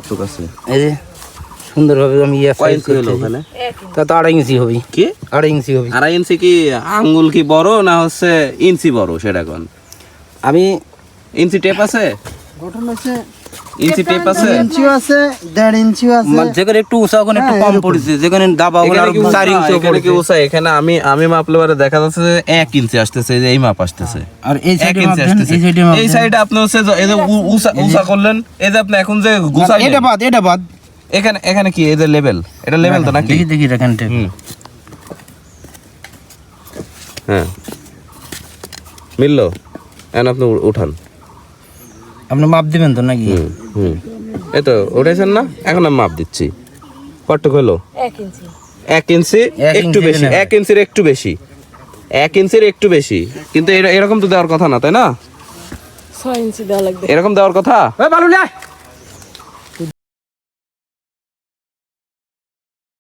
ঠিক আছে এই যে সুন্দরভাবে আমি কয় ইঞ্চি হলো ওখানে? তা তো 2.5 ইঞ্চি হবে। কি 2.5 ইঞ্চি হবে। 2.5 ইঞ্চি? কি আঙ্গুল কি বড় না হচ্ছে ইঞ্চি বড় সেটা কোন? আমি ইঞ্চি টেপ আছে? গঠন আছে, ইঞ্চি টেপ আছে? ইঞ্চিও আছে, 1.5 ইঞ্চিও আছে। মানে যেখানে একটু উঁচা ওখানে একটু কম পড়েছে, যেখানে দাবা ওখানে এখানে আর কি 4 ইঞ্চি এখানে কি উঁচা? এখানে আমি মাপলে পরে দেখা যাচ্ছে যে 1 ইঞ্চি আসতেছে, এই যে এই মাপ আসতেছে। আর এই 1 সাইডে ইঞ্চি মাপবেন, আসতেছে। এই সাইডে এই সাইডে আপনি হচ্ছে এই যে উঁচা করলেন, এই যে আপনি এখন যে গুছাইলেন এটা বাদ এখানে কি এই যে লেভেল, এটা লেভেল তো নাকি? দেখি রাখেন ঠিক। হ্যাঁ মিললো। এখন আপনি উঠান। আপনি মাপ দিবেন তো নাকি? এই তো উঠেছেন না? এখন আমি মাপ দিচ্ছি। কতটুকু হলো? 1 ইঞ্চি। 1 ইঞ্চি একটু বেশি, 1 ইঞ্চির একটু বেশি, 1 ইঞ্চির একটু বেশি। কিন্তু এরকম তো দেওয়ার কথা না, তাই না? 6 ইঞ্চি দেওয়া লাগবে। এরকম দেওয়ার কথা। ভালো না